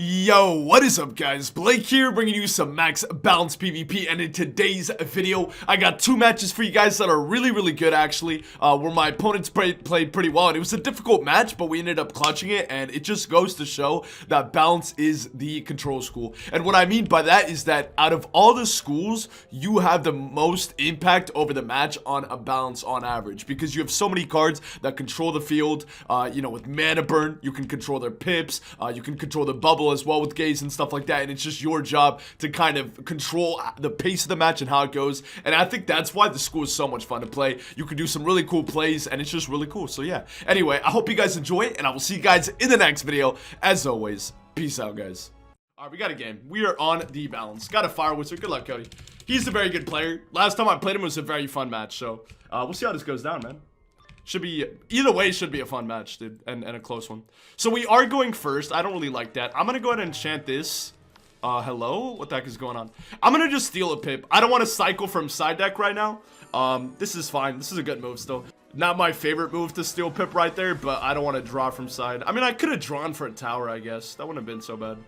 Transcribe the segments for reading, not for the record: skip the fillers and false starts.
Yo, what is up guys? Blake here bringing you some max balance PvP, and in today's video I got two matches for you guys that are really good actually, where my opponents played pretty well, and it was a difficult match but we ended up clutching it, and it just goes to show that balance is the control school. And what I mean by that is that out of all the schools, you have the most impact over the match on a balance on average, because you have so many cards that control the field. You know, with mana burn you can control their pips, you can control the bubble as well with gaze and stuff like that, and it's just your job to kind of control the pace of the match and how it goes. And I think that's why the school is so much fun to play. You can do some really cool plays and it's just really cool. So yeah, anyway, I hope you guys enjoy it, and I will see you guys in the next video. As always, peace out guys. Alright, we got a game. We are on the balance. Got a fire wizard. Good luck, Cody. He's a very good player. Last time I played him was a very fun match, so we'll see how this goes down, man. Should be, either way, should be a fun match, dude, and a close one. So we are going first. I don't really like that. I'm gonna go ahead and enchant this. Hello? What the heck is going on? I'm gonna just steal a pip. I don't want to cycle from side deck right now. This is fine. This is a good move still. Not my favorite move to steal pip right there, but I don't want to draw from side. I mean, I could have drawn for a tower, I guess. That wouldn't have been so bad.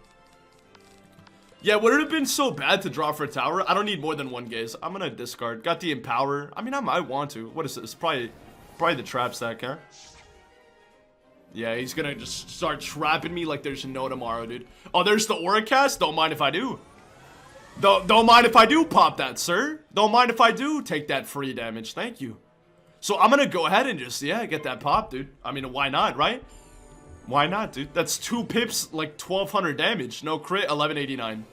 Yeah, would it have been so bad to draw for a tower? I don't need more than one gaze. I'm gonna discard. Got the empower. I mean, I might want to. What is this? Probably the trap stack, huh? Yeah, he's gonna just start trapping me like there's no tomorrow, dude. Oh, there's the aura cast. Don't mind if I do. Don't mind if I do pop that, sir. Don't mind if I do take that free damage. Thank you. So I'm gonna go ahead and just, yeah, get that pop, dude. I mean, why not, right? Why not, dude? That's 2 pips, like 1200 damage. No crit, 1189.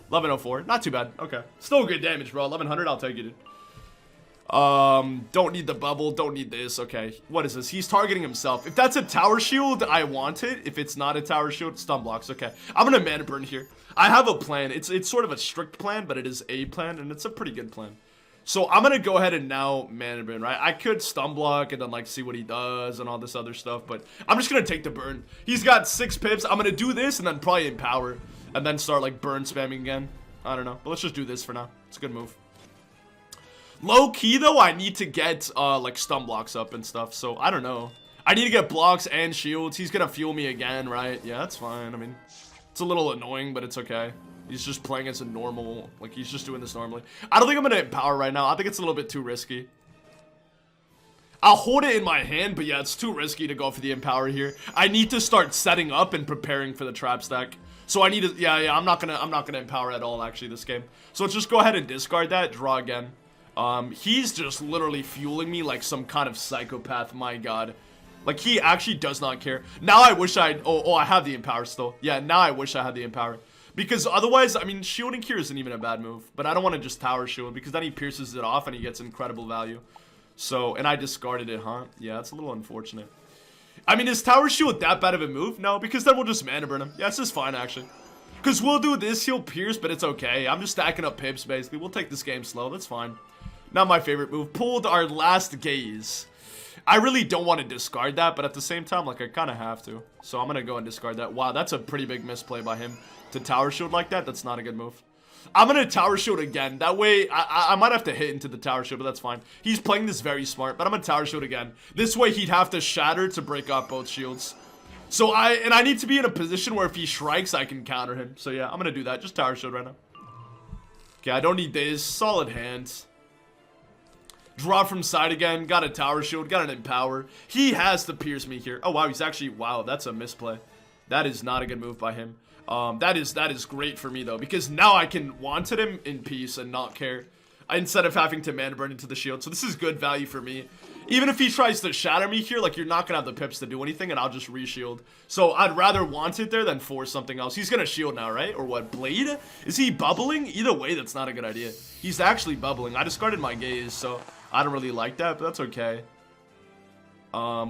1104. Not too bad. Okay. Still good damage, bro. 1100, I'll take it, dude. Don't need the bubble, don't need this. Okay, what is this? He's targeting himself. If that's a tower shield, I want it. If it's not a tower shield, stun blocks. Okay, I'm gonna mana burn here. I have a plan. It's sort of a strict plan, but it is a plan, and it's a pretty good plan. So I'm gonna go ahead and now mana burn, right? I could stun block and then like see what he does and all this other stuff, but I'm just gonna take the burn. He's got 6 pips. I'm gonna do this and then probably empower and then start like burn spamming again. I don't know, but let's just do this for now. It's a good move. Low key though, I need to get like stun blocks up and stuff, so I don't know. I need to get blocks and shields. He's gonna fuel me again, right? Yeah, that's fine. I mean, it's a little annoying, but it's okay. He's just playing as a normal, like he's just doing this normally. I don't think I'm gonna empower right now. I think it's a little bit too risky. I'll hold it in my hand, but yeah, it's too risky to go for the empower here. I need to start setting up and preparing for the trap stack. So I need to, yeah, I'm not gonna empower at all actually this game. So let's just go ahead and discard that, draw again. He's just literally fueling me like some kind of psychopath, my god. Like, he actually does not care. Now I wish I have the empower still. Yeah, now I wish I had the empower. Because otherwise, I mean, shielding here isn't even a bad move. But I don't want to just tower shield, because then he pierces it off and he gets incredible value. So, and I discarded it, huh? Yeah, that's a little unfortunate. I mean, is tower shield that bad of a move? No, because then we'll just mana burn him. Yeah, this is fine, actually. Because we'll do this, he'll pierce, but it's okay. I'm just stacking up pips, basically. We'll take this game slow, that's fine. Not my favorite move. Pulled our last gaze. I really don't want to discard that, but at the same time, like, I kind of have to. So I'm going to go and discard that. Wow, that's a pretty big misplay by him to tower shield like that. That's not a good move. I'm going to tower shield again. That way, I might have to hit into the tower shield, but that's fine. He's playing this very smart, but I'm going to tower shield again. This way, he'd have to shatter to break off both shields. So I need to be in a position where if he strikes, I can counter him. So yeah, I'm going to do that. Just tower shield right now. Okay, I don't need this. Solid hands. Draw from side again, got a tower shield, got an empower. He has to pierce me here. Oh wow, he's actually, wow, that's a misplay. That is not a good move by him. That is great for me though, because now I can wanted him in peace and not care, instead of having to mana burn into the shield. So this is good value for me. Even if he tries to shatter me here, like, you're not gonna have the pips to do anything, and I'll just re-shield. So I'd rather want it there than force something else. He's gonna shield now, right? Or what? Blade? Is he bubbling? Either way, that's not a good idea. He's actually bubbling. I discarded my gaze, so I don't really like that, but that's okay.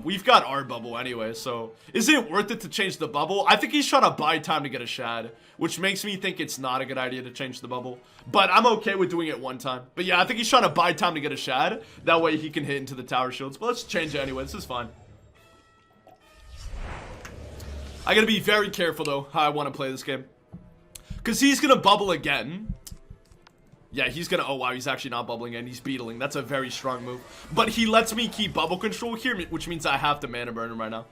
We've got our bubble anyway, so is it worth it to change the bubble? I think he's trying to buy time to get a shad, which makes me think it's not a good idea to change the bubble. But I'm okay with doing it one time. But yeah, I think he's trying to buy time to get a shad. That way he can hit into the tower shields. But let's change it anyway. This is fine. I gotta be very careful though how I want to play this game, because he's gonna bubble again. Yeah, he's gonna, oh wow, he's actually not bubbling and he's beetling. That's a very strong move. But he lets me keep bubble control here, which means I have to mana burn him right now.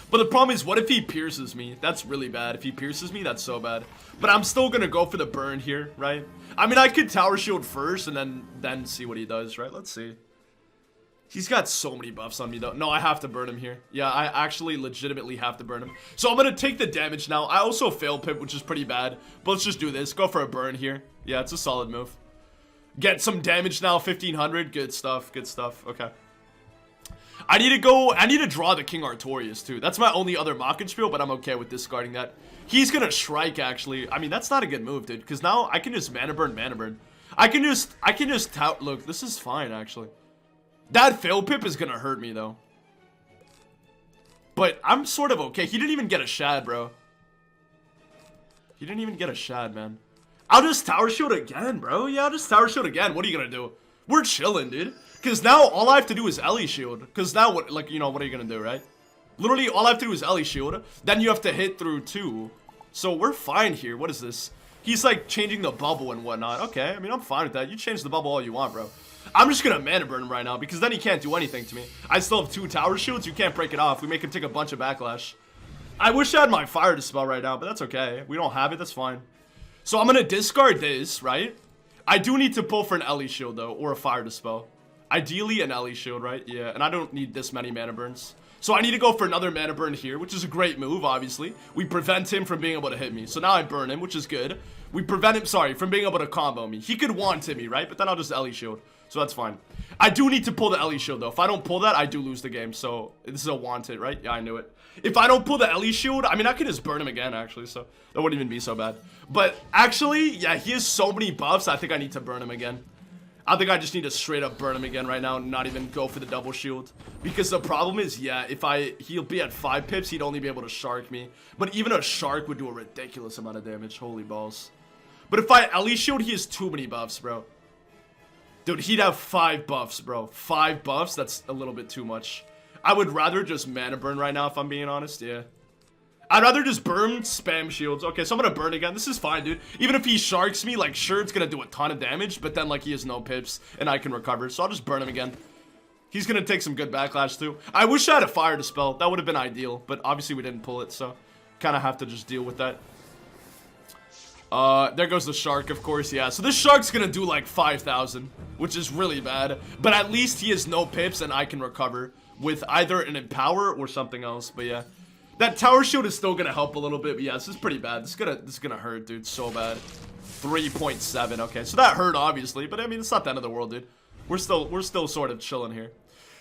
But the problem is, what if he pierces me? That's really bad. If he pierces me, that's so bad. But I'm still gonna go for the burn here, right? I mean, I could tower shield first and then see what he does, right? Let's see. He's got so many buffs on me, though. No, I have to burn him here. Yeah, I actually legitimately have to burn him. So I'm gonna take the damage now. I also fail pip, which is pretty bad. But let's just do this. Go for a burn here. Yeah, it's a solid move. Get some damage now, 1500. Good stuff, good stuff. Okay. I need to draw the King Artorias, too. That's my only other Mockenspiel, but I'm okay with discarding that. He's gonna Shrike, actually. I mean, that's not a good move, dude. Because now I can just mana burn. I can just tout. Look, this is fine, actually. That fail pip is gonna hurt me, though. But I'm sort of okay. He didn't even get a shad, bro. He didn't even get a shad, man. I'll just tower shield again, bro. Yeah, I'll just tower shield again. What are you gonna do? We're chilling, dude. Because now all I have to do is Ellie shield. Because now, what, like, you know, what are you gonna do, right? Literally, all I have to do is Ellie shield. Then you have to hit through 2. So we're fine here. What is this? He's, like, changing the bubble and whatnot. Okay, I mean, I'm fine with that. You change the bubble all you want, bro. I'm just gonna mana burn him right now. Because then he can't do anything to me. I still have 2 tower shields. You can't break it off. We make him take a bunch of backlash. I wish I had my fire dispel right now, but that's okay. We don't have it. That's fine. So I'm gonna discard this, right? I do need to pull for an Ellie shield, though. Or a fire dispel. Ideally, an Ellie shield, right? Yeah, and I don't need this many mana burns. So I need to go for another mana burn here, which is a great move, obviously. We prevent him from being able to hit me. So now I burn him, which is good. We prevent him, sorry, from being able to combo me. He could want hit me, right? But then I'll just Ellie shield. So that's fine. I do need to pull the Ellie shield, though. If I don't pull that, I do lose the game. So this is a wanted, right? Yeah, I knew it. If I don't pull the Ellie shield, I mean, I could just burn him again, actually. So that wouldn't even be so bad. But actually, yeah, he has so many buffs. I think I need to burn him again. I think I just need to straight up burn him again right now and not even go for the double shield. Because the problem is, yeah, he'll be at 5 pips, he'd only be able to shark me. But even a shark would do a ridiculous amount of damage. Holy balls. But if I Ellie shield, he has too many buffs, bro. Dude, he'd have 5 buffs, bro. 5 buffs? That's a little bit too much. I would rather just mana burn right now, if I'm being honest, yeah. I'd rather just burn spam shields. Okay, so I'm gonna burn again. This is fine, dude. Even if he sharks me, like, sure, it's gonna do a ton of damage, but then, like, he has no pips, and I can recover. So I'll just burn him again. He's gonna take some good backlash, too. I wish I had a fire dispel. That would have been ideal, but obviously we didn't pull it, so kind of have to just deal with that. There goes the shark, of course, yeah. So this shark's gonna do, like, 5,000, which is really bad. But at least he has no pips, and I can recover with either an empower or something else, but yeah. That tower shield is still gonna help a little bit, but yeah, this is pretty bad. This is gonna hurt, dude, so bad. 3.7, okay, so that hurt, obviously, but I mean, it's not the end of the world, dude. We're still sort of chilling here.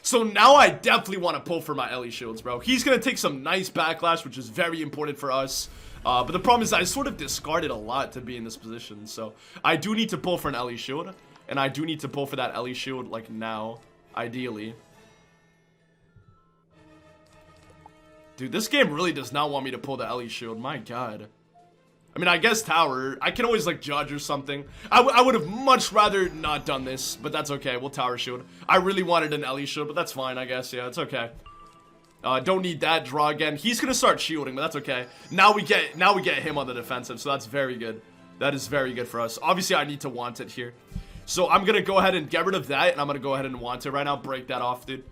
So now I definitely want to pull for my Ellie shields, bro. He's gonna take some nice backlash, which is very important for us. But the problem is I sort of discarded a lot to be in this position, so I do need to pull for an Ellie shield, and I do need to pull for that Ellie shield, like, now, ideally. Dude, this game really does not want me to pull the Ellie shield. My god. I mean, I guess tower. I can always, like, judge or something. I would have much rather not done this, but that's okay. We'll tower shield. I really wanted an Ellie shield, but that's fine, I guess. Yeah, it's okay. Don't need that. Draw again. He's gonna start shielding, but that's okay. Now we get him on the defensive, so that's very good. That is very good for us. Obviously, I need to want it here. So I'm gonna go ahead and get rid of that, and I'm gonna go ahead and want it right now. Break that off, dude.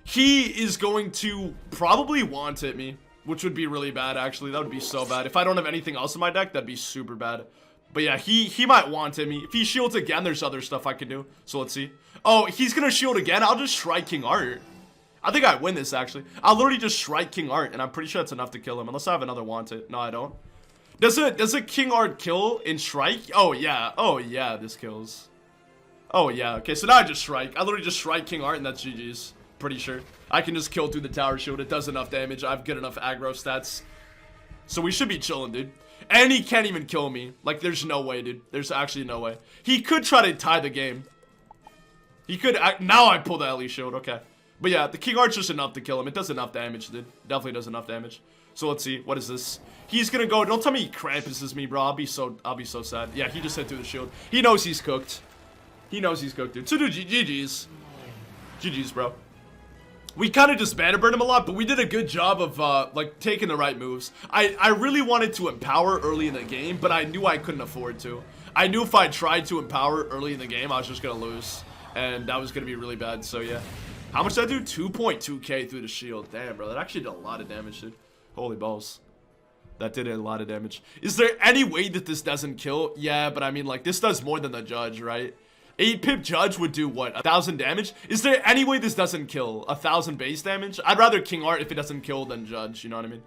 He is going to probably want it me, which would be really bad, actually. That would be so bad. If I don't have anything else in my deck, that'd be super bad. But yeah, he might want it me. If he shields again, there's other stuff I can do. So let's see. Oh, he's gonna shield again. I'll just Shrike King Art. I think I win this, actually. I'll literally just Shrike King Art, and I'm pretty sure that's enough to kill him. Unless I have another want it. No, I don't. Does a King Art kill in Shrike? Oh, yeah. Oh, yeah, this kills. Oh, yeah. Okay, so now I just Shrike. I literally just Shrike King Art, and that's GG's. Pretty sure. I can just kill through the tower shield. It does enough damage. I have good enough aggro stats. So we should be chilling, dude. And he can't even kill me. Like, there's no way, dude. There's actually no way. He could try to tie the game. He could. Now I pull the Ellie shield. Okay. But yeah, the King Art's just enough to kill him. It does enough damage, dude. Definitely does enough damage. So let's see. What is this? He's gonna go. Don't tell me he Krampuses me, bro. I'll be so sad. Yeah, he just hit through the shield. He knows he's cooked. He knows he's cooked, dude. So dude, GG's. GG's, bro. We kind of just mana burned him a lot, but we did a good job of, like, taking the right moves. I really wanted to empower early in the game, but I knew I couldn't afford to. I knew if I tried to empower early in the game, I was just going to lose. And that was going to be really bad, so yeah. How much did I do? 2.2k through the shield. Damn, bro. That actually did a lot of damage, dude. Holy balls. That did a lot of damage. Is there any way that this doesn't kill? Yeah, but I mean, like, this does more than the judge, right? 8 pip judge would do what? 1,000 damage? Is there any way this doesn't kill? 1,000 base damage? I'd rather King Art if it doesn't kill than judge, you know what I mean?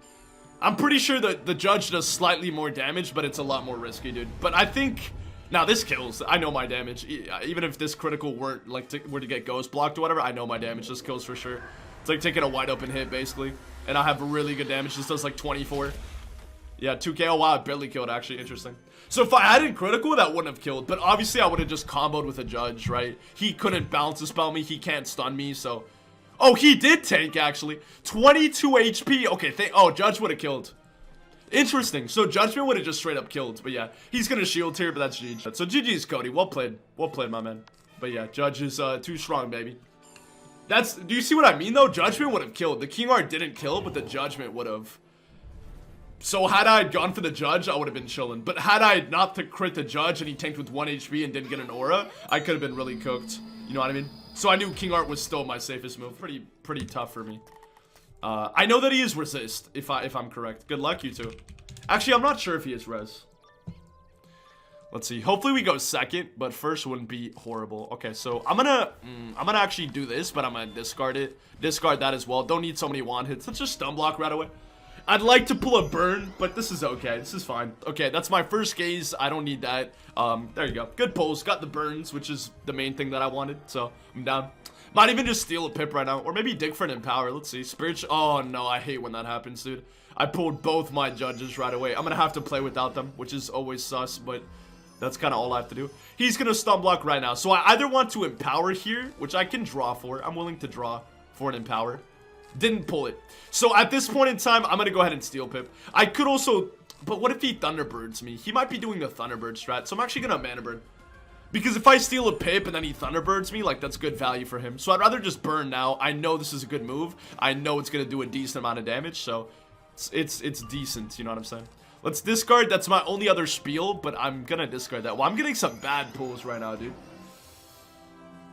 I'm pretty sure that the judge does slightly more damage, but it's a lot more risky, dude. But I think... Now, this kills. I know my damage. Even if this critical weren't, like, were to get ghost blocked or whatever, I know my damage. This kills for sure. It's like taking a wide open hit, basically. And I have really good damage. This does, like, 24. Yeah, 2k. Oh, wow. It barely killed, actually. Interesting. So if I had it critical, that wouldn't have killed. But obviously, I would have just comboed with a judge, right? He couldn't bounce a spell me. He can't stun me, so... Oh, he did tank, actually. 22 HP. Okay, oh, judge would have killed. Interesting. So Judgment would have just straight up killed. But yeah, he's gonna shield here, but that's GG. So GG's Cody. Well played. Well played, my man. But yeah, Judge is too strong, baby. Do you see what I mean, though? Judgment would have killed. The King Art didn't kill, but the Judgment would have. So had I gone for the Judge, I would have been chilling. But had I not to crit the Judge and he tanked with 1 HP and didn't get an aura, I could have been really cooked. You know what I mean? So I knew King Art was still my safest move. Pretty tough for me. I know that he is resist, if I'm correct. Good luck, you two. Actually, I'm not sure if he is res. Let's see. Hopefully we go second, but first wouldn't be horrible. Okay, so I'm gonna actually do this, but I'm gonna discard it. Discard that as well. Don't need so many wand hits. Let's just stun block right away. I'd like to pull a burn, but this is okay. This is fine. Okay, that's my first gaze. I don't need that. There you go. Good pulls. Got the burns, which is the main thing that I wanted. So I'm down. Might even just steal a pip right now. Or maybe dig for an empower. Let's see. Spiritual. Oh, no. I hate when that happens, dude. I pulled both my judges right away. I'm going to have to play without them, which is always sus, but that's kind of all I have to do. He's going to stun block right now. So I either want to empower here, which I can draw for. I'm willing to draw for an empower. Didn't pull it. So at this point in time, I'm going to go ahead and steal pip. I could also... But what if he Thunderbirds me? He might be doing the Thunderbird strat, so I'm actually going to Mana Burn. Because if I steal a pip and then he Thunderbirds me, like, that's good value for him. So I'd rather just burn now. I know this is a good move. I know it's going to do a decent amount of damage, so it's decent, you know what I'm saying? Let's discard. That's my only other spiel, but I'm going to discard that. Well, I'm getting some bad pulls right now, dude.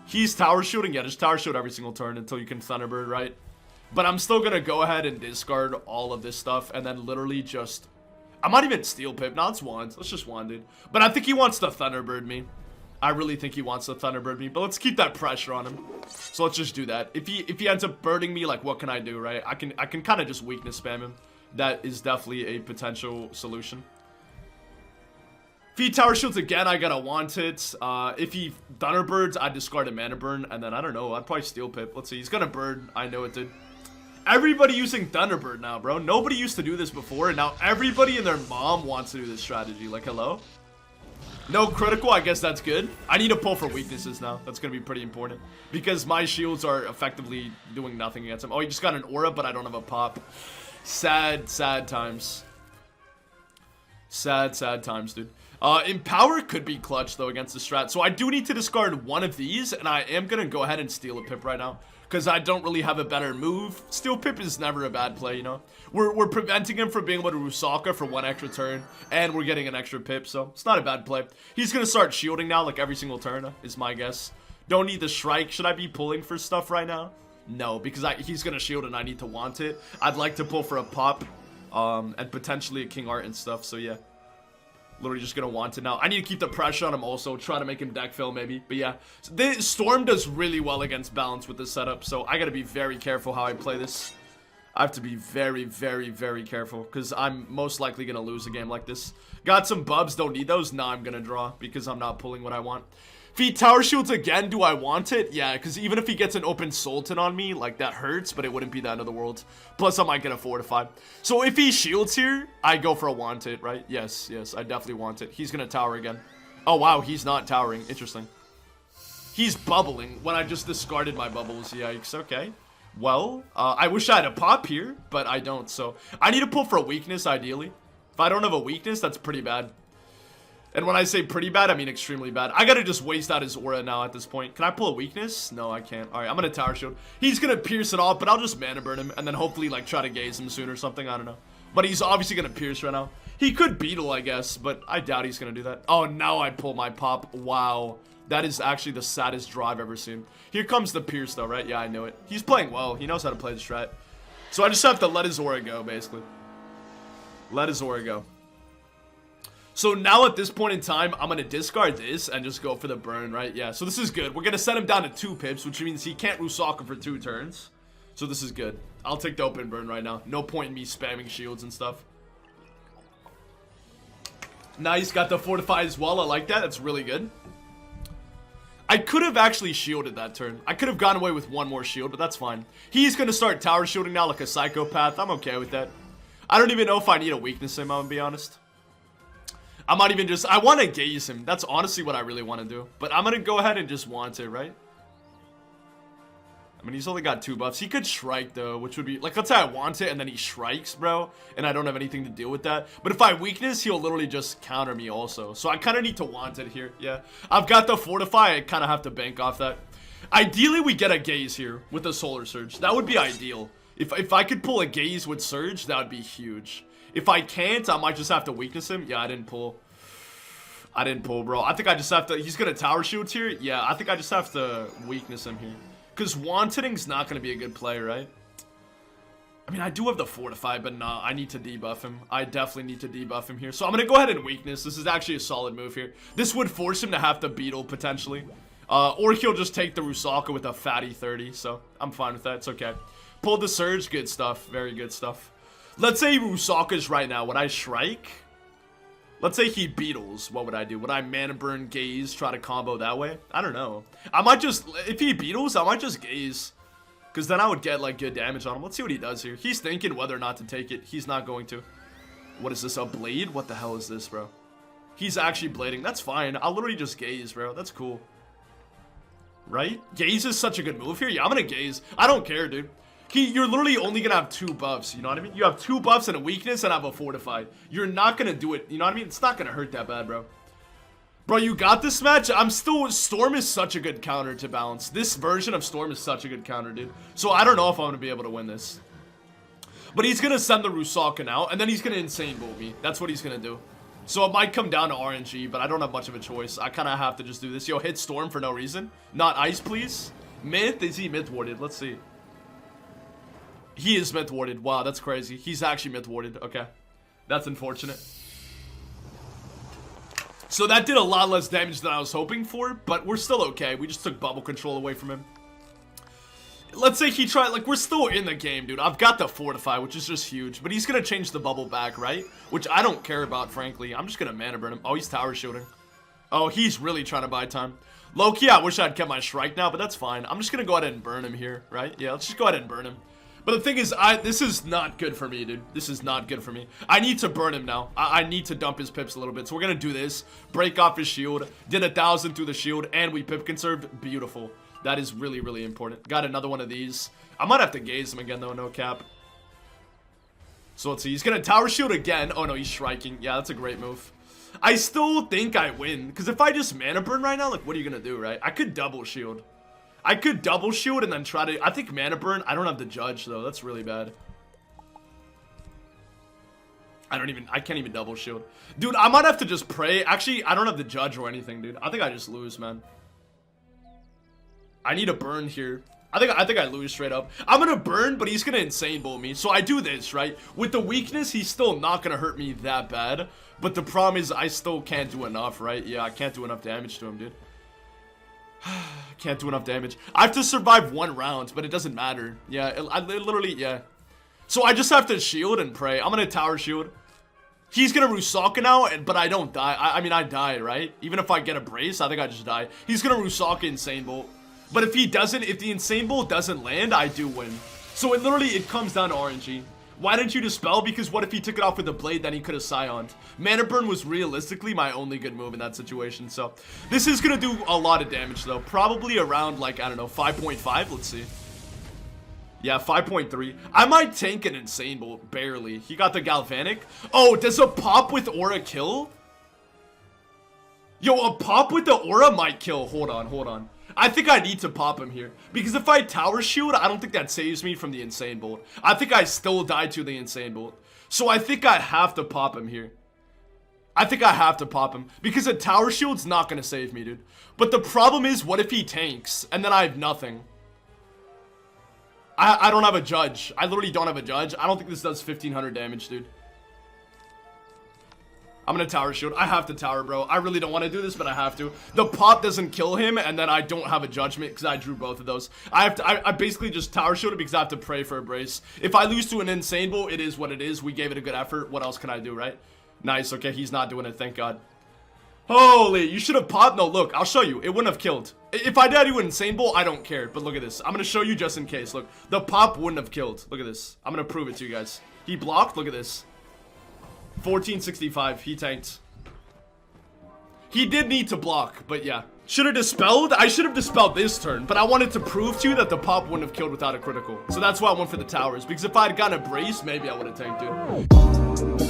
He's tower shooting. Yeah, just tower shoot every single turn until you can Thunderbird, right? But I'm still going to go ahead and discard all of this stuff and then literally just... I might even steal pip. No, it's wand. Let's just wand, dude. But I think he wants to Thunderbird me. I really think he wants to Thunderbird me, but let's keep that pressure on him. So let's just do that. If he ends up birding me, like, what can I do, right? I can kind of just weakness spam him. That is definitely a potential solution. If he tower shields again, I gotta want it. If he Thunderbirds, I discard a Mana Burn, and then I don't know. I'd probably steal pip. Let's see. He's gonna bird. I know it did. Everybody using Thunderbird now, bro. Nobody used to do this before, and now everybody and their mom wants to do this strategy. Like, hello? No critical, I guess that's good. I need to pull for weaknesses now. That's going to be pretty important. Because my shields are effectively doing nothing against him. Oh, he just got an aura, but I don't have a pop. Sad, sad times. Sad, sad times, dude. Empower could be clutch, though, against the strat. So I do need to discard one of these, and I am going to go ahead and steal a pip right now. Because I don't really have a better move. Steal pip is never a bad play, you know? We're preventing him from being able to Rusaka for 1 extra turn. And we're getting an extra pip, so it's not a bad play. He's going to start shielding now, like every single turn, is my guess. Don't need the strike. Should I be pulling for stuff right now? No, because he's going to shield and I need to want it. I'd like to pull for a pop. And potentially a King Art and stuff, so yeah. Literally just gonna want it now. I need to keep the pressure on him also. Try to make him deck fill maybe. But yeah. So the Storm does really well against balance with this setup. So I gotta be very careful how I play this. I have to be very, very, very careful. Because I'm most likely gonna lose a game like this. Got some bubs. Don't need those. Nah, I'm gonna draw. Because I'm not pulling what I want. If he tower shields again, do I want it? Yeah, because even if he gets an open Sultan on me, like, that hurts, but it wouldn't be the end of the world. Plus, I might get a fortify. So if he shields here, I go for a want it, right? Yes, yes, I definitely want it. He's going to tower again. Oh, wow, he's not towering. Interesting. He's bubbling when I just discarded my bubbles. Yikes, okay. Well, I wish I had a pop here, but I don't. So I need to pull for a weakness, ideally. If I don't have a weakness, that's pretty bad. And when I say pretty bad, I mean extremely bad. I gotta just waste out his aura now at this point. Can I pull a weakness? No, I can't. Alright, I'm gonna tower shield. He's gonna pierce it off, but I'll just mana burn him. And then hopefully, like, try to gaze him soon or something. I don't know. But he's obviously gonna pierce right now. He could beetle, I guess. But I doubt he's gonna do that. Oh, now I pull my pop. Wow. That is actually the saddest draw I've ever seen. Here comes the Pierce though, right? Yeah, I knew it. He's playing well. He knows how to play the strat. So I just have to let his aura go, basically. Let his aura go. So now at this point in time, I'm going to discard this and just go for the burn, right? Yeah, so this is good. We're going to set him down to 2 pips, which means he can't Rusaka for 2 turns. So this is good. I'll take the open burn right now. No point in me spamming shields and stuff. Nice, got the fortify as well. I like that. That's really good. I could have actually shielded that turn. I could have gone away with 1 more shield, but that's fine. He's going to start tower shielding now like a psychopath. I'm okay with that. I don't even know if I need a weakness him, I'm going to be honest. I might even just, I want to gaze him. That's honestly what I really want to do. But I'm going to go ahead and just want it, right? I mean, he's only got 2 buffs. He could strike, though, which would be, like, let's say I want it, and then he strikes, bro, and I don't have anything to deal with that. But if I weakness, he'll literally just counter me also. So I kind of need to want it here, yeah. I've got the fortify. I kind of have to bank off that. Ideally, we get a gaze here with a solar surge. That would be ideal. If I could pull a gaze with surge, that would be huge. If I can't, I might just have to weakness him. Yeah, I didn't pull. I didn't pull, bro. I think I just have to... He's going to tower shields here. Yeah, I think I just have to weakness him here. Because wantoning's not going to be a good play, right? I mean, I do have the fortify, but nah, I need to debuff him. I definitely need to debuff him here. So I'm going to go ahead and weakness. This is actually a solid move here. This would force him to have to beetle, potentially. Or he'll just take the Rusaka with a fatty 30. So I'm fine with that. It's okay. Pulled the surge. Good stuff. Very good stuff. Let's say Rusaka's right now. Would I strike? Let's say he beetles. What would I do? Would I mana burn, gaze, try to combo that way? I don't know. I might just, if he beetles, I might just gaze. Because then I would get like good damage on him. Let's see what he does here. He's thinking whether or not to take it. He's not going to. What is this? A blade? What the hell is this, bro? He's actually blading. That's fine. I'll literally just gaze, bro. That's cool. Right? Gaze is such a good move here. Yeah, I'm going to gaze. I don't care, dude. You're literally only going to have 2 buffs, you know what I mean? You have 2 buffs and a weakness and I have a fortify. You're not going to do it, you know what I mean? It's not going to hurt that bad, bro. Bro, you got this match? Storm is such a good counter to balance. This version of Storm is such a good counter, dude. So I don't know if I'm going to be able to win this. But he's going to send the Rusaka now, and then he's going to insane bolt me. That's what he's going to do. So it might come down to RNG, but I don't have much of a choice. I kind of have to just do this. Yo, hit Storm for no reason. Not Ice, please. Myth? Is he myth warded? Let's see. He is myth warded. Wow, that's crazy. He's actually myth warded. Okay. That's unfortunate. So that did a lot less damage than I was hoping for, but we're still okay. We just took bubble control away from him. Let's say he tried, like, we're still in the game, dude. I've got the fortify, which is just huge, but he's going to change the bubble back, right? Which I don't care about, frankly. I'm just going to mana burn him. Oh, he's tower shielding. Oh, he's really trying to buy time. Low-key, I wish I'd kept my strike now, but that's fine. I'm just going to go ahead and burn him here, right? Yeah, let's just go ahead and burn him. But the thing is, this is not good for me, dude. This is not good for me. I need to burn him now. I need to dump his pips a little bit. So we're going to do this. Break off his shield. Did 1,000 through the shield. And we pip conserved. Beautiful. That is really, really important. Got another one of these. I might have to gaze him again, though. No cap. So let's see. He's going to tower shield again. Oh, no. He's striking. Yeah, that's a great move. I still think I win. Because if I just mana burn right now, like, what are you going to do, right? I could double shield. I could double shield and then try to... I think mana burn... I don't have the judge, though. That's really bad. I can't even double shield. Dude, I might have to just pray. Actually, I don't have the judge or anything, dude. I think I just lose, man. I need a burn here. I think I lose straight up. I'm gonna burn, but he's gonna insane bolt me. So I do this, right? With the weakness, he's still not gonna hurt me that bad. But the problem is I still can't do enough, right? Yeah, I can't do enough damage to him, dude. Can't do enough damage. I have to survive 1 round, but it doesn't matter. Yeah, it literally, yeah. So I just have to shield and pray. I'm gonna tower shield. He's gonna Rusaka now, but I don't die. I mean, I die, right? Even if I get a brace, I think I just die. He's gonna Rusaka insane bolt. But if he doesn't, if the insane bolt doesn't land, I do win. So it comes down to RNG. Why didn't you dispel? Because what if he took it off with a blade, then he could have Scioned. Mana burn was realistically my only good move in that situation. So this is going to do a lot of damage, though. Probably around, like, I don't know, 5.5. Let's see. Yeah, 5.3. I might tank an insane bolt. Barely. He got the galvanic. Oh, does a pop with aura kill? Yo, a pop with the aura might kill. Hold on, hold on. I think I need to pop him here. Because if I tower shield, I don't think that saves me from the insane bolt. I think I still die to the insane bolt. So I think I have to pop him here. I think I have to pop him because a tower shield's not gonna save me, dude. But the problem is, what if he tanks and then I have nothing? I don't have a judge. I literally don't have a judge. I don't think this does 1500 damage, dude. I'm gonna tower shield. I have to tower, bro. I really don't want to do this, but I have to. The pop doesn't kill him, and then I don't have a judgment because I drew both of those. I basically just tower shielded because I have to pray for a brace. If I lose to an insane bull, it is what it is. We gave it a good effort. What else can I do, right? Nice. Okay, he's not doing it. Thank God. Holy, you should have popped. No, look, I'll show you. It wouldn't have killed. If I died to an insane bull, I don't care. But look at this. I'm gonna show you just in case. Look, the pop wouldn't have killed. Look at this. I'm gonna prove it to you guys. He blocked. Look at this. 1465. He tanked. He did need to block, but yeah. Should have dispelled? I should have dispelled this turn, but I wanted to prove to you that the pop wouldn't have killed without a critical. So that's why I went for the towers, because if I had gotten a brace, maybe I would have tanked, dude.